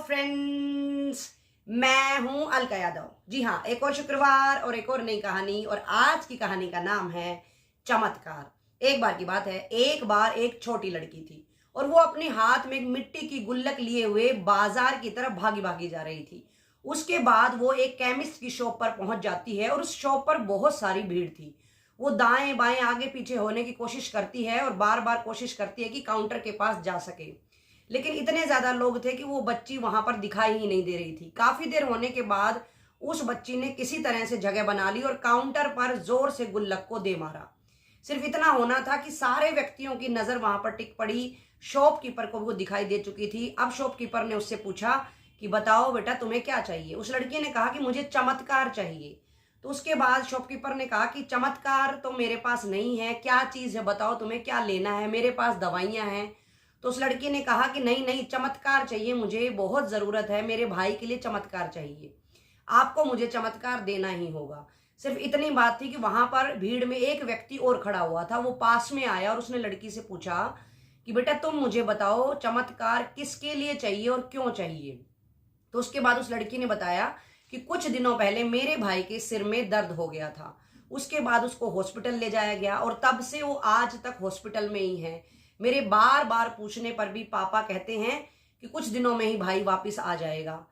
Friends, मैं हूं अलका यादव। जी हाँ, एक और शुक्रवार और एक और नई कहानी। और आज की कहानी का नाम है चमत्कार। एक बार की बात है, एक बार एक छोटी लड़की थी और वो अपने हाथ में एक मिट्टी की गुल्लक लिए हुए बाजार की तरफ भागी भागी जा रही थी। उसके बाद वो एक केमिस्ट की शॉप पर पहुंच जाती है और उस शॉप पर बहुत सारी भीड़ थी। वो दाएं बाएं आगे पीछे होने की कोशिश करती है और बार बार कोशिश करती है कि काउंटर के पास जा सके, लेकिन इतने ज्यादा लोग थे कि वो बच्ची वहां पर दिखाई ही नहीं दे रही थी। काफी देर होने के बाद उस बच्ची ने किसी तरह से जगह बना ली और काउंटर पर जोर से गुल्लक को दे मारा। सिर्फ इतना होना था कि सारे व्यक्तियों की नजर वहां पर टिक पड़ी। शॉपकीपर को वो दिखाई दे चुकी थी। अब शॉपकीपर ने उससे पूछा कि बताओ बेटा, तुम्हें क्या चाहिए। उस लड़की ने कहा कि मुझे चमत्कार चाहिए। तो उसके बाद शॉपकीपर ने कहा कि चमत्कार तो मेरे पास नहीं है, क्या चीज है बताओ, तुम्हें क्या लेना है, मेरे पास दवाइयां हैं। तो उस लड़की ने कहा कि नहीं नहीं, चमत्कार चाहिए, मुझे बहुत जरूरत है, मेरे भाई के लिए चमत्कार चाहिए, आपको मुझे चमत्कार देना ही होगा। सिर्फ इतनी बात थी कि वहां पर भीड़ में एक व्यक्ति और खड़ा हुआ था। वो पास में आया और उसने लड़की से पूछा कि बेटा तुम मुझे बताओ चमत्कार किसके लिए चाहिए और क्यों चाहिए। तो उसके बाद उस लड़की ने बताया कि कुछ दिनों पहले मेरे भाई के सिर में दर्द हो गया था। उसके बाद उसको हॉस्पिटल ले जाया गया और तब से वो आज तक हॉस्पिटल में ही है। मेरे बार बार पूछने पर भी पापा कहते हैं कि कुछ दिनों में ही भाई वापस आ जाएगा।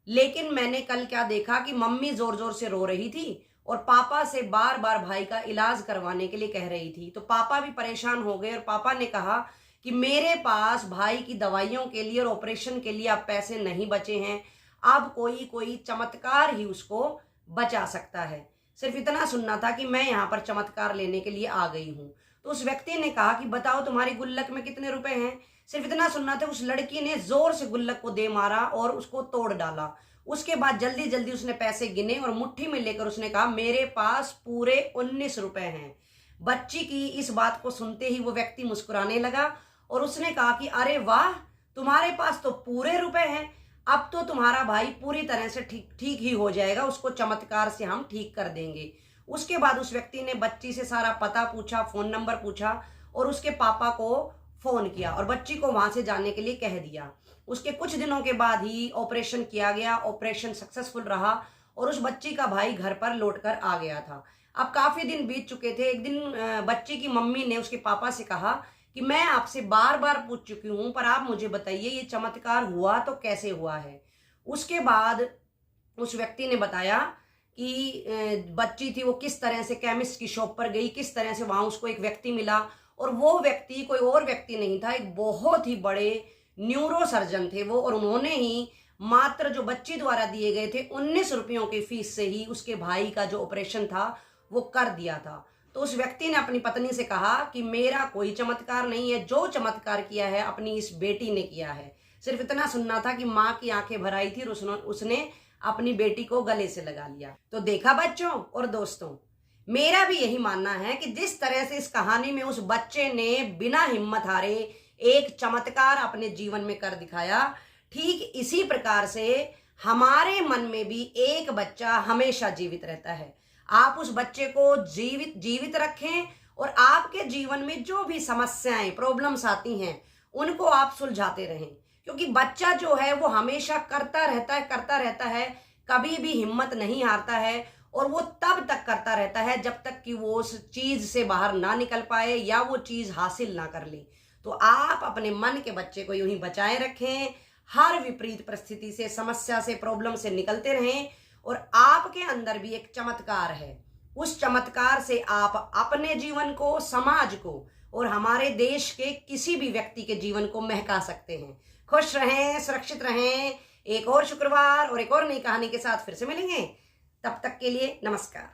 लेकिन मैंने कल क्या देखा कि मम्मी जोर जोर से रो रही थी और पापा से बार बार भाई का इलाज करवाने के लिए कह रही थी। तो पापा भी परेशान हो गए और पापा ने कहा कि मेरे पास भाई की दवाइयों के लिए और ऑपरेशन के लिए अब पैसे नहीं बचे हैं, अब कोई चमत्कार ही उसको बचा सकता है। सिर्फ इतना सुनना था कि मैं यहाँ पर चमत्कार लेने के लिए आ गई हूँ। तो उस व्यक्ति ने कहा कि बताओ तुम्हारी गुल्लक में कितने रुपए हैं। सिर्फ इतना सुनना था, उस लड़की ने जोर से गुल्लक को दे मारा और उसको तोड़ डाला। उसके बाद जल्दी जल्दी उसने पैसे गिने और मुट्ठी में लेकर उसने कहा मेरे पास पूरे 19 रुपए हैं। बच्ची की इस बात को सुनते ही वो व्यक्ति मुस्कुराने लगा और उसने कहा कि अरे वाह, तुम्हारे पास तो पूरे रुपए हैं, अब तो तुम्हारा भाई पूरी तरह से ठीक ही हो जाएगा, उसको चमत्कार से हम ठीक कर देंगे। उसके बाद उस व्यक्ति ने बच्ची से सारा पता पूछा, फोन नंबर पूछा और उसके पापा को फोन किया और बच्ची को वहां से जाने के लिए कह दिया। उसके कुछ दिनों के बाद ही ऑपरेशन किया गया। ऑपरेशन सक्सेसफुल रहा और उस बच्ची का भाई घर पर लौटकर आ गया था। अब काफी दिन बीत चुके थे। एक दिन बच्ची की मम्मी ने उसके पापा से कहा कि मैं आपसे बार बार पूछ चुकी हूं, पर आप मुझे बताइए ये चमत्कार हुआ तो कैसे हुआ है। उसके बाद उस व्यक्ति ने बताया कि बच्ची थी वो किस तरह से केमिस्ट की शॉप पर गई, किस तरह से वहां उसको एक व्यक्ति मिला और वो व्यक्ति कोई और व्यक्ति नहीं था, एक बहुत ही बड़े न्यूरो सर्जन थे वो। और उन्होंने ही मात्र जो बच्ची द्वारा दिए गए थे 19 रुपयों की फीस से ही उसके भाई का जो ऑपरेशन था वो कर दिया था। तो उस व्यक्ति ने अपनी पत्नी से कहा कि मेरा कोई चमत्कार नहीं है, जो चमत्कार किया है अपनी इस बेटी ने किया है। सिर्फ इतना सुनना था कि माँ की आंखें भर आई थी और उसने अपनी बेटी को गले से लगा लिया। तो देखा बच्चों और दोस्तों, मेरा भी यही मानना है कि जिस तरह से इस कहानी में उस बच्चे ने बिना हिम्मत हारे एक चमत्कार अपने जीवन में कर दिखाया, ठीक इसी प्रकार से हमारे मन में भी एक बच्चा हमेशा जीवित रहता है। आप उस बच्चे को जीवित रखें और आपके जीवन में जो भी समस्याएं प्रॉब्लम्स आती हैं उनको आप सुलझाते रहें, क्योंकि बच्चा जो है वो हमेशा करता रहता है, कभी भी हिम्मत नहीं हारता है और वो तब तक करता रहता है जब तक कि वो उस चीज से बाहर ना निकल पाए या वो चीज हासिल ना कर ले। तो आप अपने मन के बच्चे को यूं ही बचाए रखें, हर विपरीत परिस्थिति से, समस्या से, प्रॉब्लम से निकलते रहें और आपके अंदर भी एक चमत्कार है। उस चमत्कार से आप अपने जीवन को, समाज को और हमारे देश के किसी भी व्यक्ति के जीवन को महका सकते हैं। खुश रहें, सुरक्षित रहें। एक और शुक्रवार और एक और नई कहानी के साथ फिर से मिलेंगे। तब तक के लिए नमस्कार।